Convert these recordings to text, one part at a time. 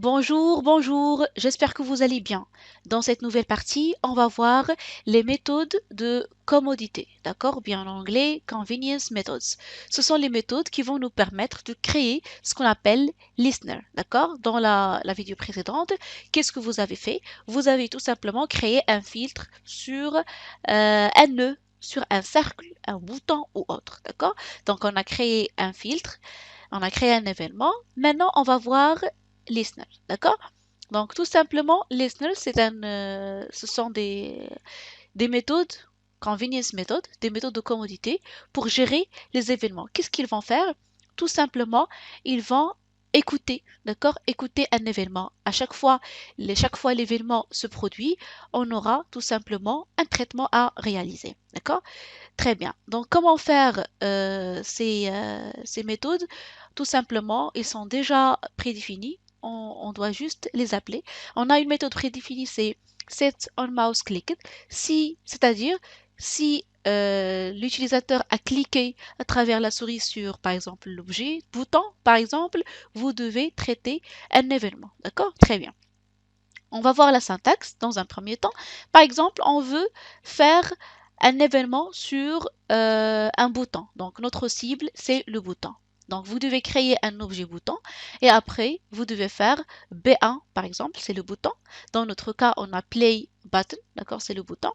Bonjour, bonjour, j'espère que vous allez bien. Dans cette nouvelle partie, on va voir les méthodes de commodité, d'accord? Bien en anglais, convenience methods. Ce sont les méthodes qui vont nous permettre de créer ce qu'on appelle listener, d'accord? Dans la vidéo précédente, qu'est-ce que vous avez fait? Vous avez tout simplement créé un filtre sur un nœud, sur un cercle, un bouton ou autre, d'accord? Donc on a créé un filtre, on a créé un événement. Maintenant, on va voir listener, d'accord? Donc tout simplement, listener, ce sont des méthodes, convenience méthodes, des méthodes de commodité pour gérer les événements. Qu'est-ce qu'ils vont faire? Tout simplement, ils vont écouter, d'accord? Écouter un événement. Chaque fois l'événement se produit, on aura tout simplement un traitement à réaliser, d'accord? Très bien. Donc, comment faire ces méthodes? Tout simplement, ils sont déjà prédéfinis. On doit juste les appeler. On a une méthode prédéfinie, c'est set on mouse clicked. C'est-à-dire, si l'utilisateur a cliqué à travers la souris sur, par exemple, l'objet, bouton, par exemple, vous devez traiter un événement. D'accord? Très bien. On va voir la syntaxe dans un premier temps. Par exemple, on veut faire un événement sur un bouton. Donc, notre cible, c'est le bouton. Donc, vous devez créer un objet bouton et après, vous devez faire B1, par exemple, c'est le bouton. Dans notre cas, on a play button, d'accord, c'est le bouton.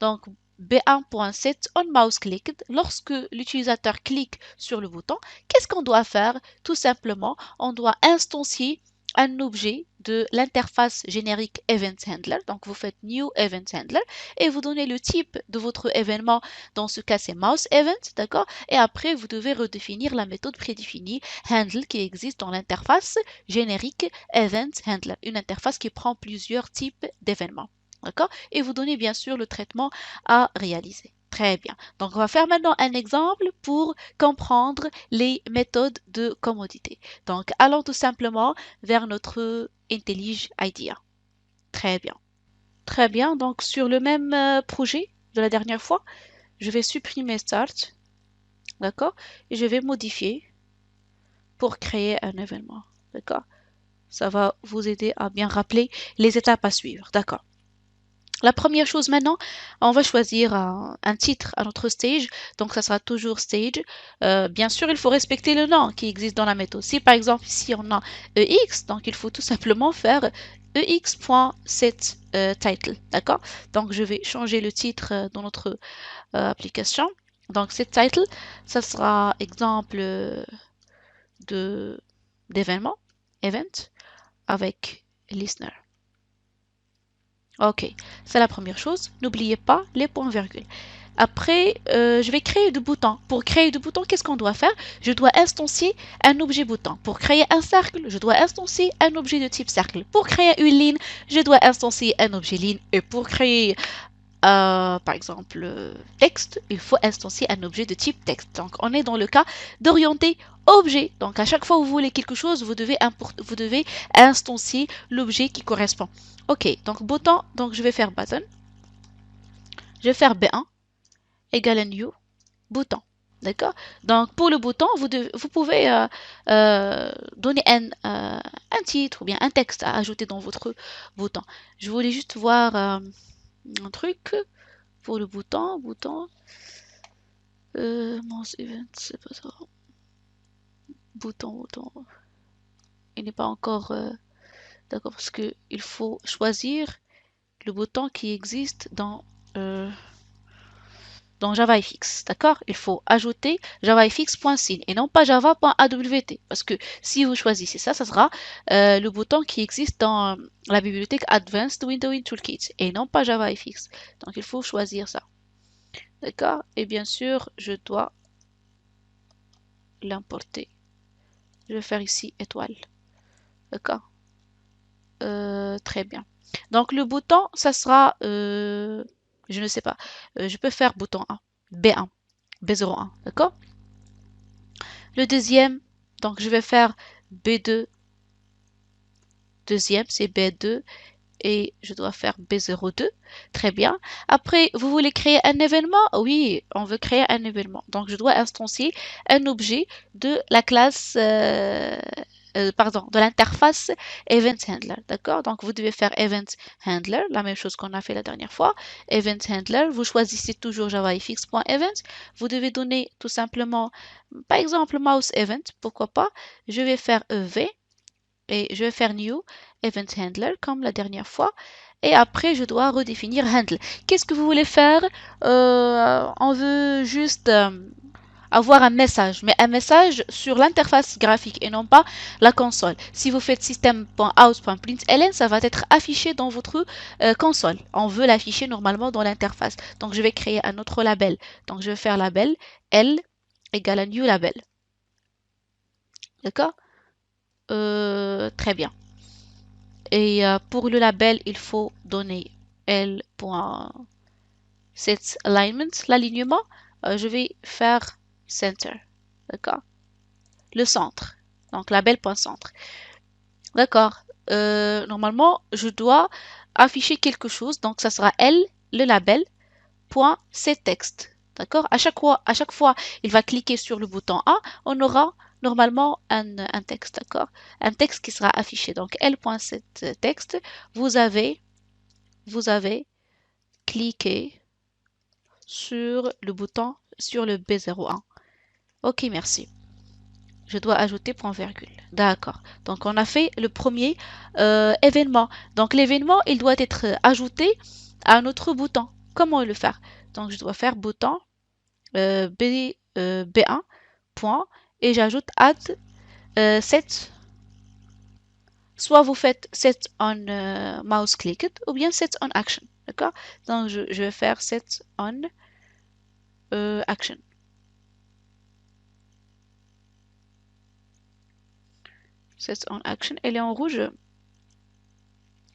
Donc, B1.set on mouse clicked, lorsque l'utilisateur clique sur le bouton, qu'est-ce qu'on doit faire? Tout simplement, on doit instancier un objet de l'interface générique Event Handler. Donc, vous faites New Event Handler et vous donnez le type de votre événement. Dans ce cas, c'est Mouse Event, d'accord? Et après, vous devez redéfinir la méthode prédéfinie Handle qui existe dans l'interface générique Event Handler, une interface qui prend plusieurs types d'événements. D'accord? Et vous donnez bien sûr le traitement à réaliser. Très bien. Donc, on va faire maintenant un exemple pour comprendre les méthodes de commodité. Donc, allons tout simplement vers notre IntelliJ IDEA. Très bien. Très bien. Donc, sur le même projet de la dernière fois, je vais supprimer Start. D'accord? Et je vais modifier pour créer un événement. D'accord? Ça va vous aider à bien rappeler les étapes à suivre. D'accord? La première chose maintenant, on va choisir un titre à notre stage. Donc, ça sera toujours stage. Bien sûr, il faut respecter le nom qui existe dans la méthode. Si par exemple ici on a EX, donc il faut tout simplement faire EX.set title. D'accord? Donc, je vais changer le titre dans notre application. Donc, set title, ça sera exemple de d'événement, event, avec listener. Ok, c'est la première chose. N'oubliez pas les points-virgules. Après, je vais créer du bouton. Pour créer du bouton, qu'est-ce qu'on doit faire? Je dois instancier un objet bouton. Pour créer un cercle, je dois instancier un objet de type cercle. Pour créer une ligne, je dois instancier un objet ligne. Et pour créer, par exemple, texte, il faut instancier un objet de type texte. Donc, on est dans le cas d'orienter objet. Donc, à chaque fois que vous voulez quelque chose, vous devez instancier l'objet qui correspond. Ok, donc bouton, donc je vais faire button. Je vais faire B1 égale new bouton. D'accord? Donc pour le bouton, vous pouvez donner un titre ou bien un texte à ajouter dans votre bouton. Je voulais juste voir un truc pour le bouton. Mouse event, c'est pas ça. Bouton. Il n'est pas encore d'accord parce que il faut choisir le bouton qui existe euh, dans JavaFX, d'accord? Il faut ajouter javafx.scene et non pas java.awt parce que si vous choisissez ça, ça sera le bouton qui existe dans la bibliothèque Advanced Windowing Toolkit et non pas JavaFX. Donc il faut choisir ça, d'accord? Et bien sûr, je dois l'importer. Je vais faire ici étoile, d'accord? Très bien. Donc le bouton, ça sera, je ne sais pas, je peux faire bouton 1, B1, B01, d'accord? Le deuxième, donc je vais faire B2, deuxième c'est B2 et je dois faire B02. Très bien. Après, vous voulez créer un événement? Oui, on veut créer un événement. Donc je dois instancier un objet de la classe pardon, de l'interface Event Handler, d'accord? Donc, vous devez faire Event Handler, la même chose qu'on a fait la dernière fois. Event Handler, vous choisissez toujours javafx.event. Vous devez donner tout simplement, par exemple, mouse event, pourquoi pas. Je vais faire EV et je vais faire New Event Handler comme la dernière fois. Et après, je dois redéfinir handle. Qu'est-ce que vous voulez faire? On veut juste avoir un message, mais un message sur l'interface graphique et non pas la console. Si vous faites system.out.println, ça va être affiché dans votre console. On veut l'afficher normalement dans l'interface. Donc je vais créer un autre label. Donc je vais faire label L égale à new label. D'accord? Très bien. Et pour le label, il faut donner L.setAlignment, l'alignement. Je vais faire center. D'accord? Le centre. Donc label.centre. D'accord. Normalement, je dois afficher quelque chose. Donc ça sera L, le label, point setText. D'accord? À chaque fois, il va cliquer sur le bouton A, on aura normalement un texte. D'accord? Un texte qui sera affiché. Donc L.setText, vous avez cliqué sur le bouton, sur le B01. Ok, merci. Je dois ajouter point virgule. D'accord. Donc on a fait le premier événement. Donc l'événement, il doit être ajouté à un autre bouton. Comment le faire? Donc je dois faire bouton B1 point et j'ajoute add set. Soit vous faites set on mouse clicked ou bien set on action. D'accord? Donc je vais faire set on action. Set on action. Elle est en rouge.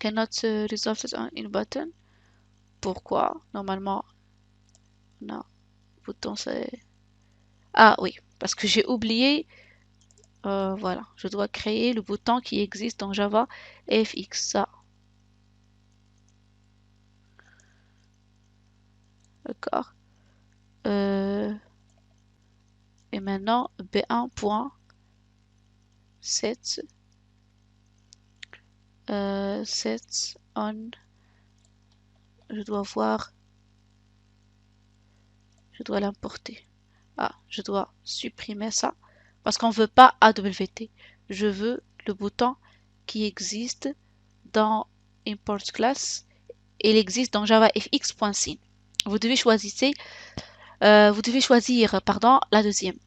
Cannot resolve set on in button. Pourquoi? Normalement, non. Bouton, c'est... Ah oui, parce que j'ai oublié. Voilà, je dois créer le bouton qui existe dans Java FX. Ça. D'accord. Et maintenant, B1.set set on. Je dois voir. Je dois l'importer. Ah, je dois supprimer ça parce qu'on ne veut pas AWT. Je veux le bouton qui existe dans import class. Il existe dans javafx.scene. Vous devez choisir, pardon, la deuxième.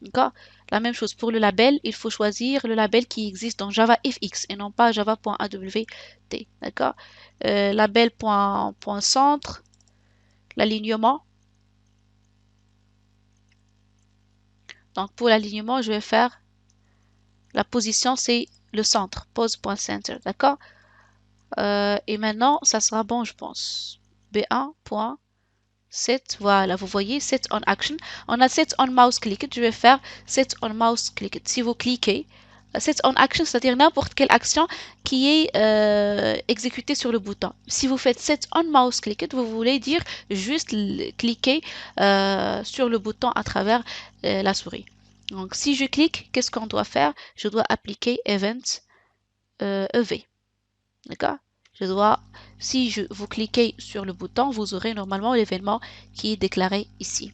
D'accord? La même chose pour le label, il faut choisir le label qui existe dans JavaFX et non pas java.awt. D'accord? Label.centre, l'alignement. Donc pour l'alignement, je vais faire la position, c'est le centre, pose.center. D'accord? Et maintenant, ça sera bon, je pense. B1.set, voilà, vous voyez, set on action. On a set on mouse clicked, je vais faire set on mouse clicked. Si vous cliquez, set on action, c'est-à-dire n'importe quelle action qui est exécutée sur le bouton. Si vous faites set on mouse clicked, vous voulez dire juste cliquer sur le bouton à travers la souris. Donc si je clique, qu'est-ce qu'on doit faire? Je dois appliquer event EV. D'accord? Si vous cliquez sur le bouton, vous aurez normalement l'événement qui est déclaré ici.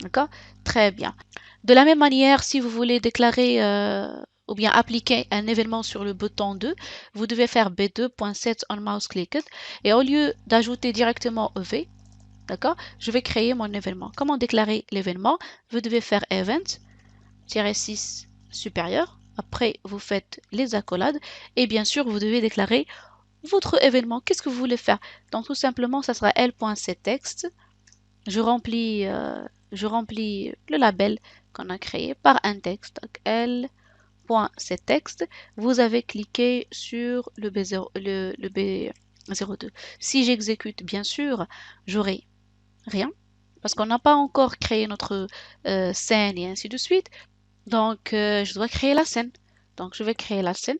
D'accord? Très bien. De la même manière, si vous voulez déclarer ou bien appliquer un événement sur le bouton 2, vous devez faire b2.set on mouse clicked et au lieu d'ajouter directement EV, d'accord, je vais créer mon événement. Comment déclarer l'événement? Vous devez faire event-6 supérieur. Après, vous faites les accolades et bien sûr, vous devez déclarer votre événement. Qu'est-ce que vous voulez faire? Donc tout simplement, ça sera l.setText. Je remplis le label qu'on a créé par un texte. Donc l.setText. Vous avez cliqué sur le B02. Si j'exécute, bien sûr, j'aurai rien parce qu'on n'a pas encore créé notre scène et ainsi de suite. Donc, je dois créer la scène. Donc, je vais créer la scène.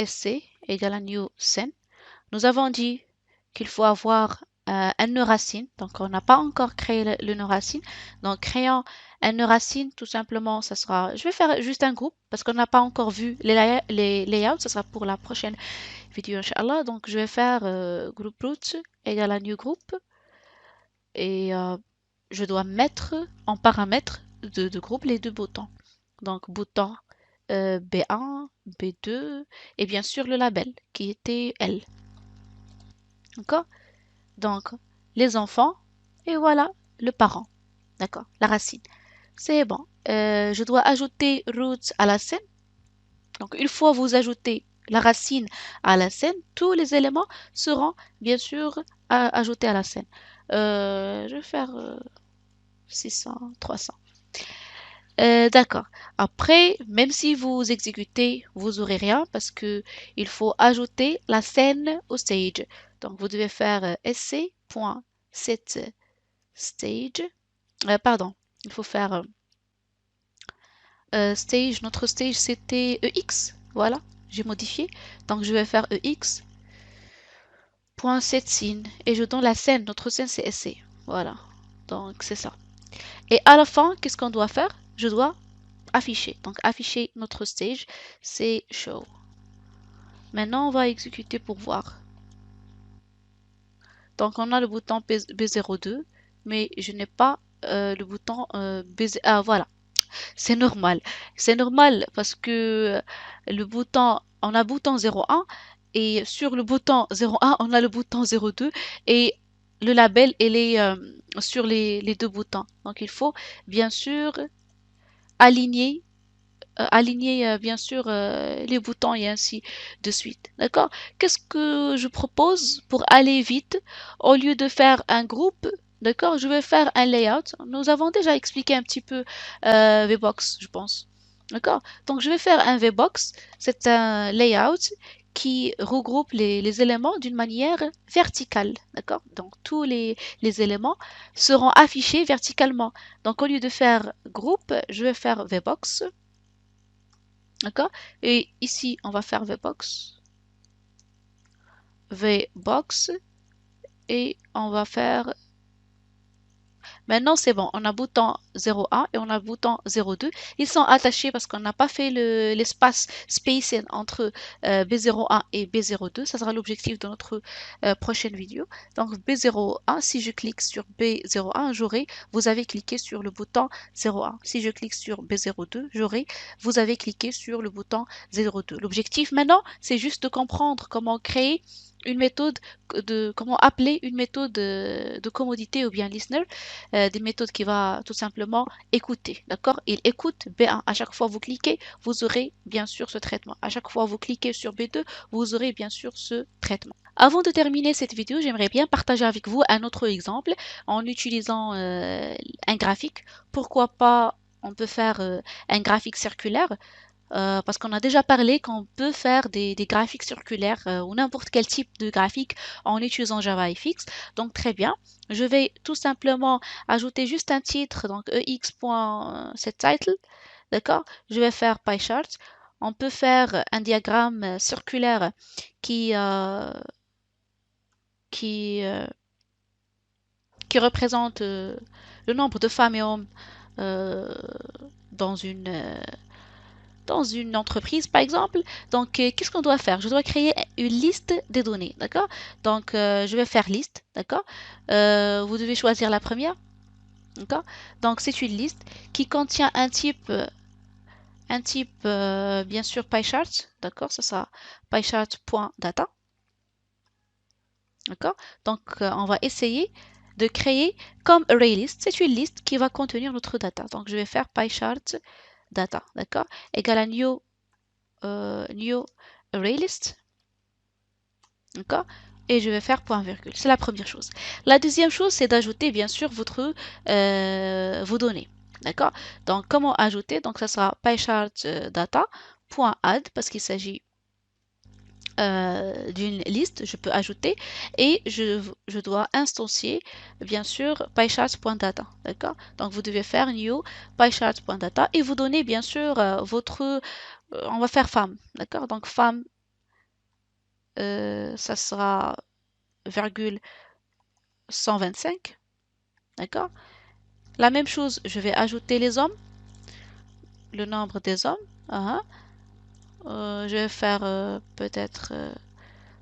SC égale à new scène. Nous avons dit qu'il faut avoir un nœud racine. Donc, on n'a pas encore créé le nœud racine. Donc, créons N racine, tout simplement, ça sera... Je vais faire juste un groupe parce qu'on n'a pas encore vu les layouts. Ça sera pour la prochaine vidéo, Inch'Allah. Donc, je vais faire group root égale à new group. Et je dois mettre en paramètre de groupe les deux boutons. Donc, bouton B1, B2 et bien sûr le label qui était L. D'accord? Donc, les enfants et voilà le parent. D'accord? La racine. C'est bon. Je dois ajouter root à la scène. Donc, une fois vous ajoutez la racine à la scène, tous les éléments seront bien sûr ajoutés à la scène. Je vais faire 600, 300. D'accord. Après, même si vous exécutez, vous aurez rien parce que il faut ajouter la scène au stage. Donc, vous devez faire sc.set stage. Pardon, il faut faire stage. Notre stage c'était EX. Voilà, j'ai modifié. Donc, je vais faire EX.setScene et je donne la scène. Notre scène c'est SC. Voilà. Donc, c'est ça. Et à la fin, qu'est-ce qu'on doit faire? Je dois afficher. Donc afficher notre stage, c'est show. Maintenant, on va exécuter pour voir. Donc on a le bouton B02, mais je n'ai pas le bouton B0. Ah voilà, c'est normal. C'est normal parce que le bouton, on a le bouton 01 et sur le bouton 01, on a le bouton 02 et le label, il est sur les deux boutons. Donc il faut bien sûr aligner bien sûr les boutons et ainsi de suite. D'accord? Qu'est-ce que je propose pour aller vite? Au lieu de faire un groupe, d'accord, je vais faire un layout. Nous avons déjà expliqué un petit peu VBox, je pense. D'accord? Donc je vais faire un VBox. C'est un layout qui regroupe les éléments d'une manière verticale. D'accord? Donc tous les éléments seront affichés verticalement. Donc au lieu de faire groupe, je vais faire VBox. D'accord? Et ici, on va faire VBox. VBox. Et on va faire... Maintenant, c'est bon. On a bouton 01 et on a bouton 02. Ils sont attachés parce qu'on n'a pas fait l'espace spacing entre B01 et B02. Ça sera l'objectif de notre prochaine vidéo. Donc, B01, si je clique sur B01, j'aurai, vous avez cliqué sur le bouton 01. Si je clique sur B02, j'aurai, vous avez cliqué sur le bouton 02. L'objectif maintenant, c'est juste de comprendre comment créer une méthode comment appeler une méthode de commodité ou bien listener, des méthodes qui va tout simplement écouter, d'accord? Il écoute B1. À chaque fois que vous cliquez, vous aurez bien sûr ce traitement. À chaque fois que vous cliquez sur B2, vous aurez bien sûr ce traitement. Avant de terminer cette vidéo, j'aimerais bien partager avec vous un autre exemple en utilisant un graphique. Pourquoi pas on peut faire un graphique circulaire parce qu'on a déjà parlé qu'on peut faire des graphiques circulaires ou n'importe quel type de graphique en utilisant JavaFX. Donc très bien. Je vais tout simplement ajouter juste un titre, donc ex.setTitle. D'accord? Je vais faire PyChart. On peut faire un diagramme circulaire qui, euh, qui, euh, qui représente le nombre de femmes et hommes euh, dans dans une entreprise, par exemple. Donc, qu'est-ce qu'on doit faire? Je dois créer une liste des données, d'accord? Donc, je vais faire liste, d'accord? Vous devez choisir la première, d'accord? Donc, c'est une liste qui contient un type bien sûr PyChart, d'accord? Ça sera PyChart.data, d'accord? Donc, on va essayer de créer comme ArrayList. C'est une liste qui va contenir notre data. Donc, je vais faire PyChart data, d'accord? Égal à new ArrayList, d'accord? Et je vais faire point virgule. C'est la première chose. La deuxième chose, c'est d'ajouter bien sûr vos données, d'accord? Donc comment ajouter? Donc ça sera PyChart data.add parce qu'il s'agit d'une liste, je peux ajouter et je dois instancier bien sûr PyChart.data, d'accord? Donc vous devez faire new PyChart.data et vous donnez bien sûr on va faire femme, d'accord? Donc femme, ça sera virgule 125, d'accord? La même chose, je vais ajouter les hommes, le nombre des hommes. Je vais faire peut-être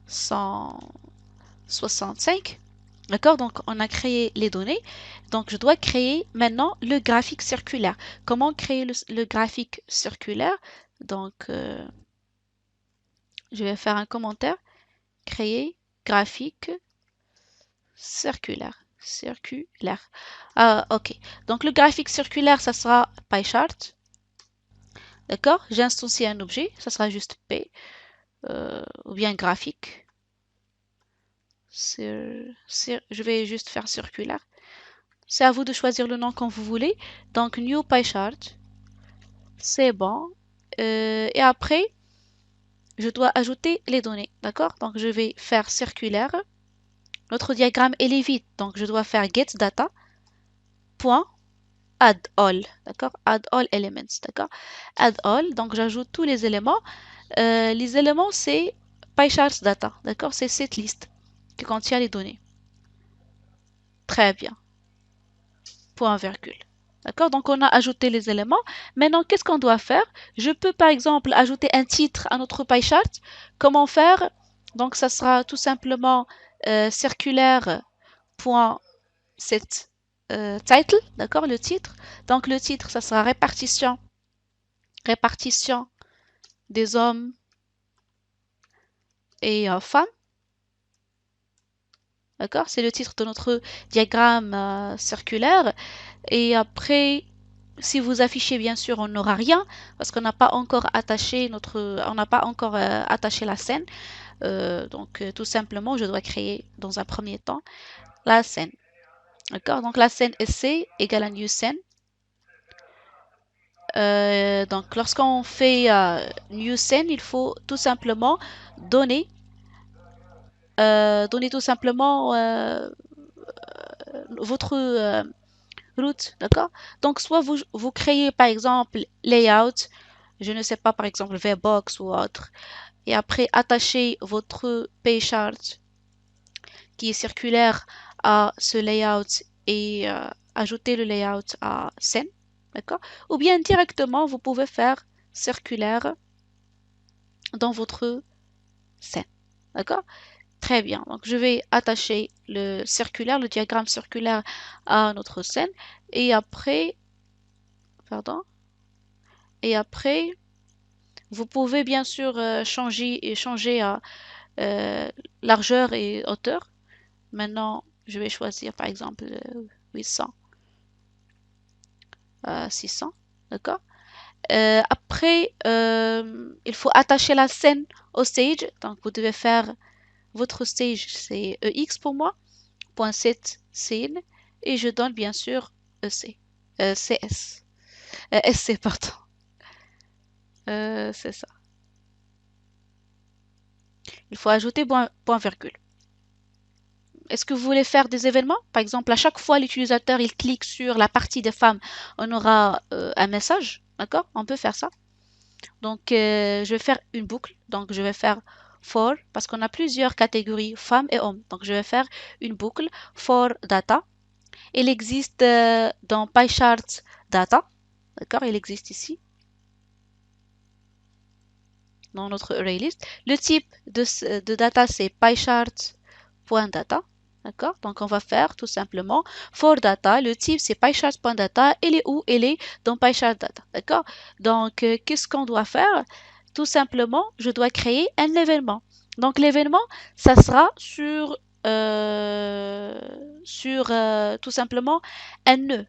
165. D'accord? Donc, on a créé les données. Donc, je dois créer maintenant le graphique circulaire. Comment créer le graphique circulaire? Donc, je vais faire un commentaire. Créer graphique circulaire. Circulaire. OK. Donc, le graphique circulaire, ça sera PyChart. D'accord? J'ai instancié un objet. Ça sera juste P. Ou bien graphique. Je vais juste faire circulaire. C'est à vous de choisir le nom quand vous voulez. Donc, New PyChart. C'est bon. Et après, je dois ajouter les données. D'accord? Donc, je vais faire circulaire. Notre diagramme, il est vide. Donc, je dois faire getData. Point. Add all. D'accord? Add all elements. D'accord? Add all. Donc, j'ajoute tous les éléments. Les éléments, c'est PyChart data. D'accord? C'est cette liste qui contient les données. Très bien. Point virgule. D'accord? Donc, on a ajouté les éléments. Maintenant, qu'est-ce qu'on doit faire? Je peux, par exemple, ajouter un titre à notre pie chart. Comment faire? Donc, ça sera tout simplement circulaire point set title, d'accord? Le titre. Donc, le titre, ça sera répartition des hommes et femmes. D'accord? C'est le titre de notre diagramme circulaire. Et après, si vous affichez, bien sûr, on n'aura rien parce qu'on n'a pas encore attaché attaché la scène. Donc, tout simplement, je dois créer dans un premier temps la scène. D'accord? Donc, la scène SC égale à new scène. Donc, lorsqu'on fait new scène, il faut tout simplement donner, tout simplement votre route, d'accord? Donc, soit vous créez par exemple layout, je ne sais pas, par exemple VBox ou autre, et après attachez votre PyChart qui est circulaire à ce layout et ajoutez le layout à scène, d'accord? Ou bien directement, vous pouvez faire circulaire dans votre scène, d'accord? Très bien. Donc, je vais attacher le circulaire, le diagramme circulaire à notre scène et après, pardon, et après, vous pouvez bien sûr changer à largeur et hauteur. Maintenant, je vais choisir par exemple 800, 600, d'accord? Après, il faut attacher la scène au stage. Donc, vous devez faire votre stage, c'est EX pour moi, point set scene, et je donne bien sûr EC, CS, SC, pardon. C'est ça. Il faut ajouter point virgule. Est-ce que vous voulez faire des événements? Par exemple, à chaque fois l'utilisateur il clique sur la partie des femmes, on aura un message, d'accord? On peut faire ça. Donc, je vais faire une boucle. Donc, je vais faire for, parce qu'on a plusieurs catégories, femmes et hommes. Donc, je vais faire une boucle for data. Il existe dans PyChart data. D'accord? Il existe ici, dans notre ArrayList. Le type de data, c'est PyChart.data. D'accord? Donc, on va faire tout simplement for data. Le type, c'est PyChart.data. Il est où? Il est dans PyChart data. D'accord? Donc, qu'est-ce qu'on doit faire? Tout simplement, je dois créer un événement. Donc, l'événement, ça sera sur tout simplement un nœud.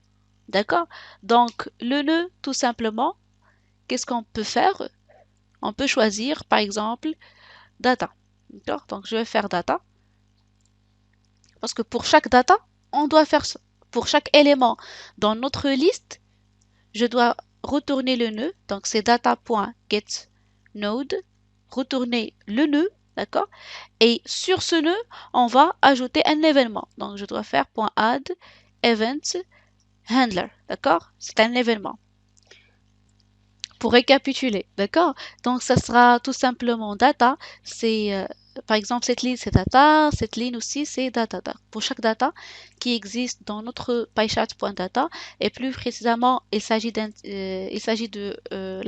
D'accord? Donc, le nœud, tout simplement, qu'est-ce qu'on peut faire? On peut choisir, par exemple, data. D'accord? Donc, je vais faire data. Parce que pour chaque data, on doit faire ça. Pour chaque élément dans notre liste, je dois retourner le nœud. Donc, c'est data.getNode. Retourner le nœud. D'accord? Et sur ce nœud, on va ajouter un événement. Donc, je dois faire .add event handler. D'accord? C'est un événement. pour récapituler, d'accord? Donc, ça sera tout simplement data, c'est par exemple cette ligne c'est data, cette ligne aussi c'est data. Pour chaque data qui existe dans notre PyChart.data et plus précisément il s'agit de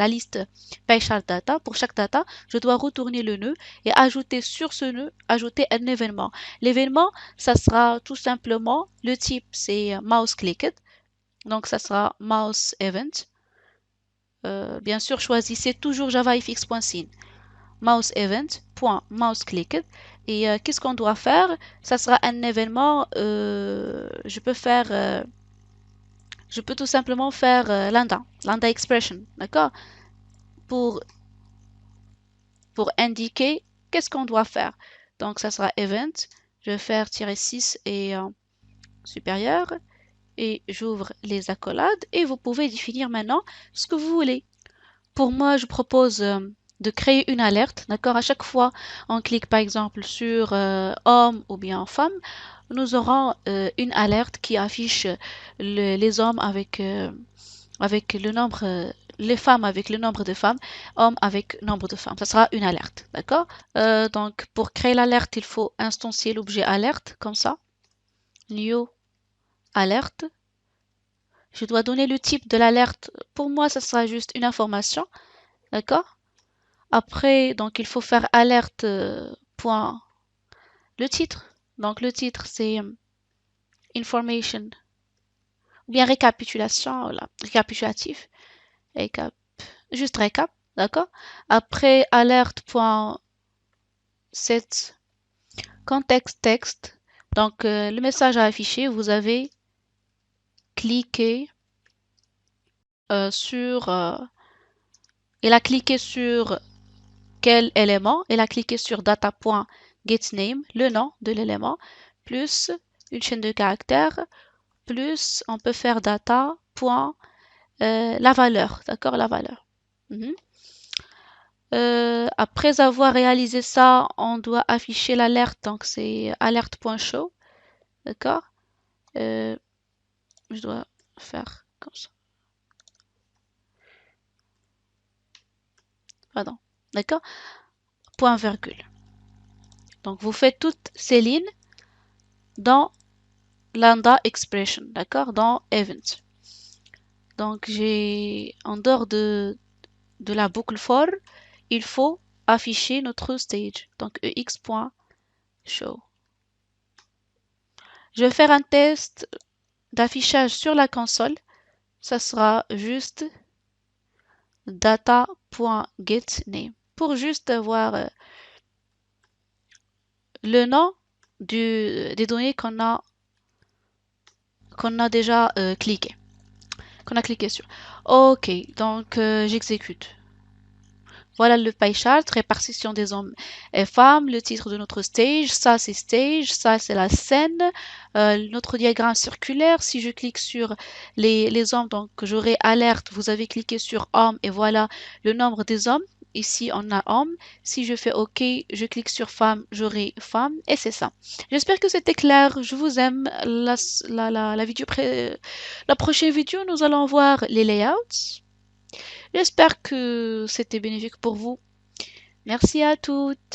la liste PyChart data. Pour chaque data, je dois retourner le nœud et ajouter sur ce nœud, ajouter un événement. L'événement, ça sera tout simplement le type c'est mouse clicked, donc ça sera mouse event. Bien sûr, choisissez toujours javafx.scene, mouse event.mouse clicked. Et qu'est-ce qu'on doit faire? Ça sera un événement. Je peux tout simplement faire lambda expression, d'accord? Pour, pour indiquer qu'est-ce qu'on doit faire. Donc, ça sera event. Je vais faire -6 et supérieur. Et j'ouvre les accolades. Et vous pouvez définir maintenant ce que vous voulez. Pour moi, je propose de créer une alerte, d'accord? À chaque fois, on clique par exemple sur homme ou bien femme, nous aurons une alerte qui affiche les hommes avec le nombre, les femmes avec le nombre de femmes, hommes avec nombre de femmes. Ça sera une alerte, d'accord? Donc, pour créer l'alerte, il faut instancier l'objet alerte, comme ça. New alerte. Je dois donner le type de l'alerte. Pour moi, ça sera juste une information, d'accord? Après, donc il faut faire alerte point le titre. Donc le titre c'est information ou bien récapitulation, voilà, récapitulatif, récap, juste récap, d'accord? Après alerte point set context texte. Donc le message à afficher, vous avez cliqué sur il a cliqué sur quel élément? Il a cliqué sur data.getName, le nom de l'élément, plus une chaîne de caractères, plus on peut faire data. La valeur, d'accord, la valeur. Après avoir réalisé ça, on doit afficher l'alerte, donc c'est alerte.show, d'accord. Je dois faire comme ça. Pardon, d'accord. Point virgule. Donc vous faites toutes ces lignes dans lambda expression, d'accord, dans event. Donc j'ai en dehors de la boucle for, il faut afficher notre stage, donc ex.show. Je vais faire un test d'affichage sur la console. Ça sera juste data.getName pour juste avoir le nom des données qu'on a déjà cliqué, qu'on a cliqué sur. Ok, donc j'exécute. Voilà le pie chart, répartition des hommes et femmes, le titre de notre stage, ça c'est la scène, notre diagramme circulaire. Si je clique sur les hommes, donc j'aurai alerte, vous avez cliqué sur homme et voilà le nombre des hommes. Ici on a homme. Si je fais OK, je clique sur femme, j'aurai femme et c'est ça. J'espère que c'était clair. Je vous aime. La prochaine vidéo, nous allons voir les layouts. J'espère que c'était bénéfique pour vous. Merci à toutes.